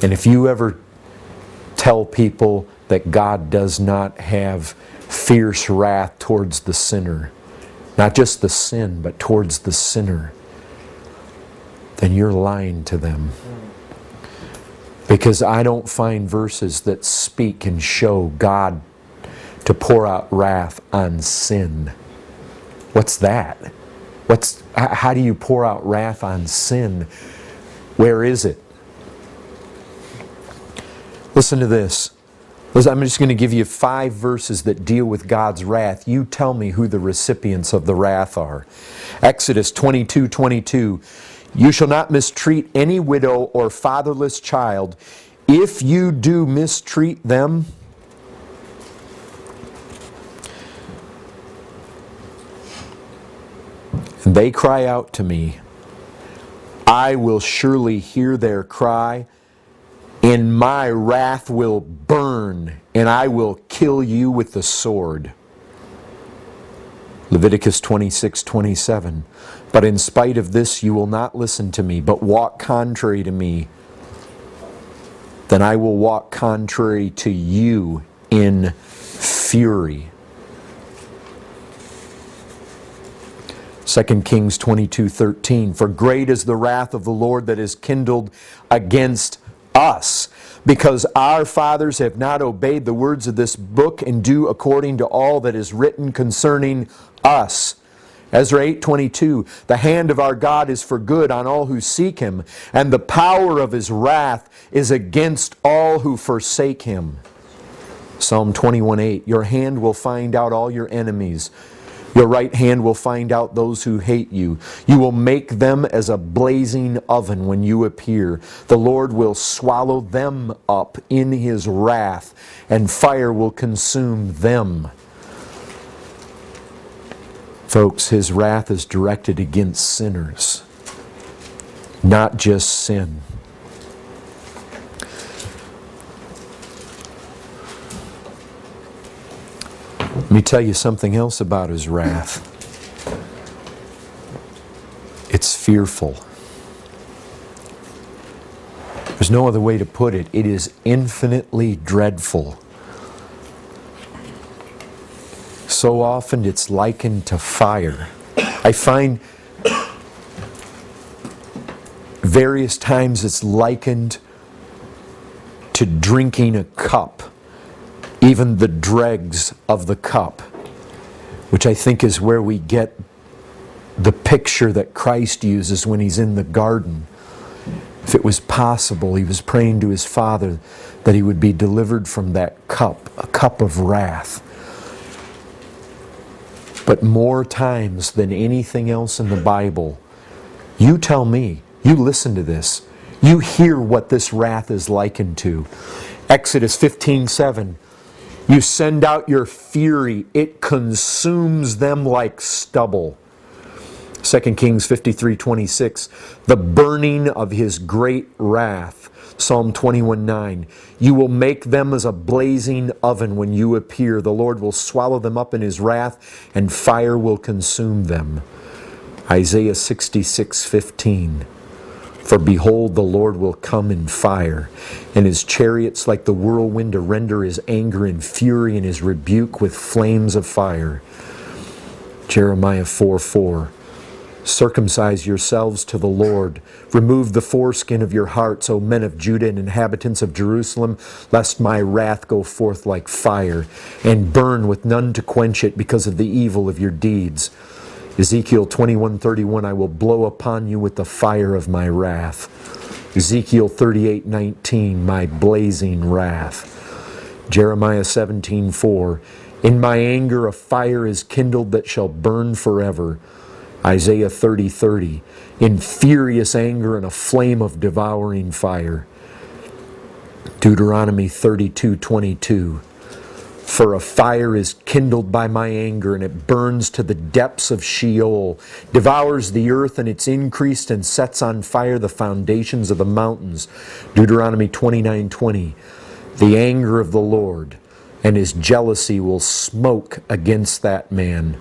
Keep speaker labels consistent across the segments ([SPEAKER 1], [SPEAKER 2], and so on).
[SPEAKER 1] And if you ever tell people that God does not have fierce wrath towards the sinner, not just the sin, but towards the sinner, then you're lying to them. Because I don't find verses that speak and show God to pour out wrath on sin. What's that? How do you pour out wrath on sin? Where is it? Listen to this. I'm just going to give you 5 verses that deal with God's wrath. You tell me who the recipients of the wrath are. Exodus 22:22. You shall not mistreat any widow or fatherless child. If you do mistreat them, and they cry out to me, I will surely hear their cry, and my wrath will burn, and I will kill you with the sword. Leviticus 26:27. But in spite of this you will not listen to me, but walk contrary to me. Then I will walk contrary to you in fury. 2 Kings 22:13. For great is the wrath of the Lord that is kindled against us, because our fathers have not obeyed the words of this book and do according to all that is written concerning us. Ezra 8:22. The hand of our God is for good on all who seek Him, and the power of His wrath is against all who forsake Him. Psalm 21:8. Your hand will find out all your enemies. Your right hand will find out those who hate you. You will make them as a blazing oven when you appear. The Lord will swallow them up in His wrath, and fire will consume them. Folks, His wrath is directed against sinners, not just sin. Let me tell you something else about His wrath. It's fearful. There's no other way to put it. It is infinitely dreadful. So often it's likened to fire. I find various times it's likened to drinking a cup, even the dregs of the cup, which I think is where we get the picture that Christ uses when He's in the garden. If it was possible, He was praying to His Father that He would be delivered from that cup, a cup of wrath. But more times than anything else in the Bible, you tell me, you listen to this, you hear what this wrath is likened to. Exodus 15:7. You send out your fury, it consumes them like stubble. 2 Kings 53:26. The burning of His great wrath. Psalm 21:9. You will make them as a blazing oven when you appear. The Lord will swallow them up in His wrath, and fire will consume them. Isaiah 66:15. For behold, the Lord will come in fire, and His chariots like the whirlwind to render His anger and fury and His rebuke with flames of fire. Jeremiah 4:4. Circumcise yourselves to the Lord. Remove the foreskin of your hearts, O men of Judah and inhabitants of Jerusalem, lest my wrath go forth like fire, and burn with none to quench it because of the evil of your deeds. Ezekiel 21:31, I will blow upon you with the fire of my wrath. Ezekiel 38:19, my blazing wrath. Jeremiah 17:4, in my anger a fire is kindled that shall burn forever. Isaiah 30:30, in furious anger and a flame of devouring fire. Deuteronomy 32:22, for a fire is kindled by my anger, and it burns to the depths of Sheol, devours the earth and its increase, and sets on fire the foundations of the mountains. Deuteronomy 29:20, the anger of the Lord and His jealousy will smoke against that man.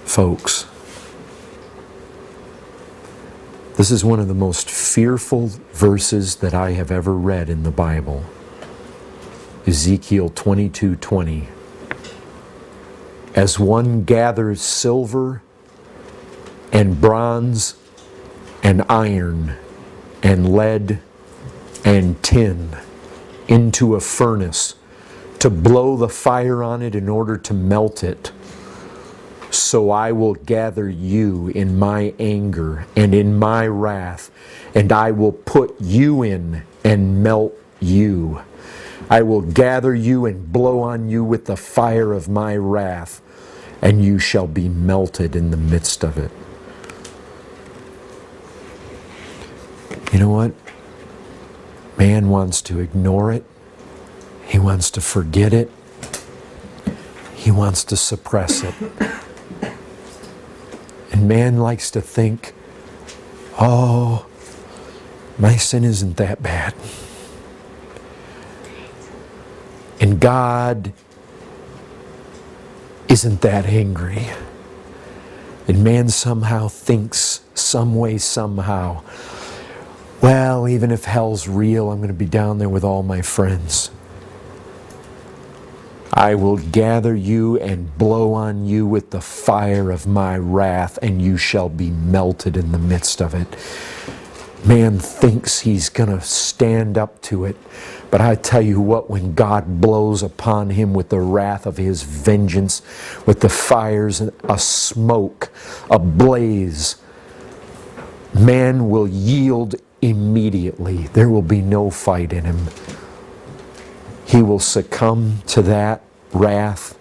[SPEAKER 1] Folks, This is one of the most fearful verses that I have ever read in the Bible. Ezekiel 22:20. As one gathers silver and bronze and iron and lead and tin into a furnace to blow the fire on it in order to melt it, so I will gather you in my anger and in my wrath, and I will put you in and melt you. I will gather you and blow on you with the fire of my wrath, and you shall be melted in the midst of it. You know what? Man wants to ignore it. He wants to forget it. He wants to suppress it. And man likes to think, oh, my sin isn't that bad. And God isn't that angry. And man somehow thinks, some way, somehow, well, even if hell's real, I'm going to be down there with all my friends. I will gather you and blow on you with the fire of my wrath, and you shall be melted in the midst of it. Man thinks he's going to stand up to it. But I tell you what, when God blows upon him with the wrath of his vengeance, with the fires, a smoke, a blaze, man will yield immediately. There will be no fight in him. He will succumb to that wrath.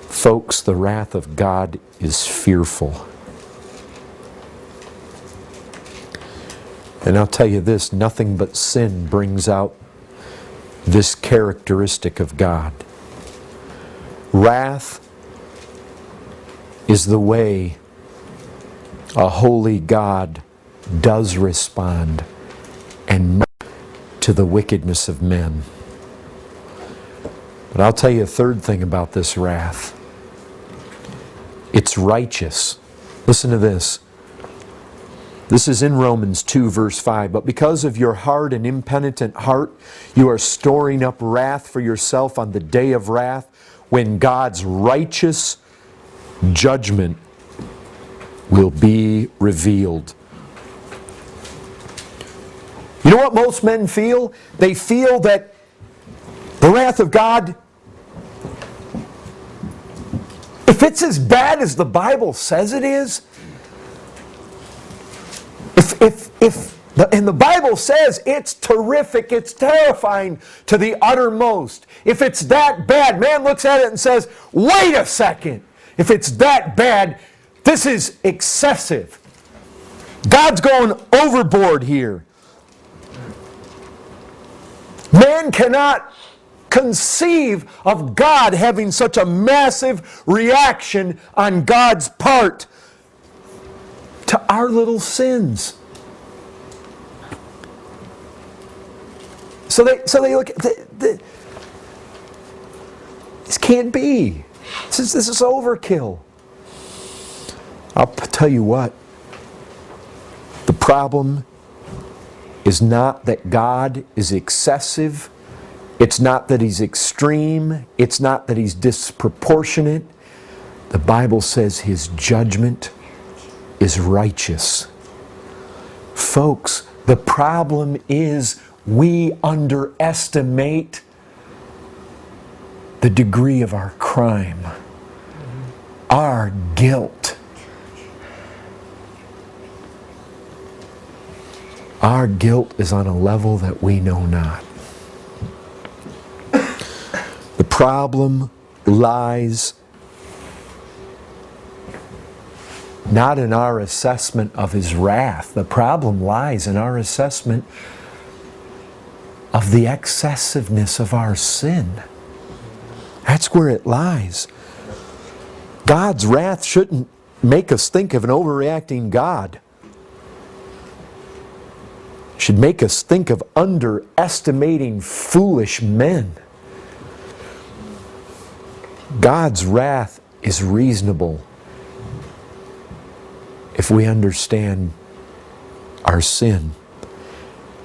[SPEAKER 1] Folks, the wrath of God is fearful. And I'll tell you this, nothing but sin brings out this characteristic of God. Wrath is the way a holy God does respond and to the wickedness of men. But I'll tell you a third thing about this wrath. It's righteous. Listen to this. This is in Romans 2, verse 5. But because of your hard and impenitent heart, you are storing up wrath for yourself on the day of wrath, when God's righteous judgment will be revealed. You know what most men feel? They feel that the wrath of God, if it's as bad as the Bible says it is, and the Bible says it's terrific, it's terrifying to the uttermost. If it's that bad, man looks at it and says, wait a second. If it's that bad, this is excessive. God's going overboard here. Man cannot conceive of God having such a massive reaction on God's part to our little sins. So they look at this can't be. This is overkill. I'll tell you what. The problem is not that God is excessive. It's not that He's extreme. It's not that He's disproportionate. The Bible says His judgment is righteous. Folks, the problem is we underestimate the degree of our crime, our guilt. Our guilt is on a level that we know not. The problem lies not in our assessment of His wrath. The problem lies in our assessment of the excessiveness of our sin. That's where it lies. God's wrath shouldn't make us think of an overreacting God. It should make us think of underestimating foolish men. God's wrath is reasonable if we understand our sin.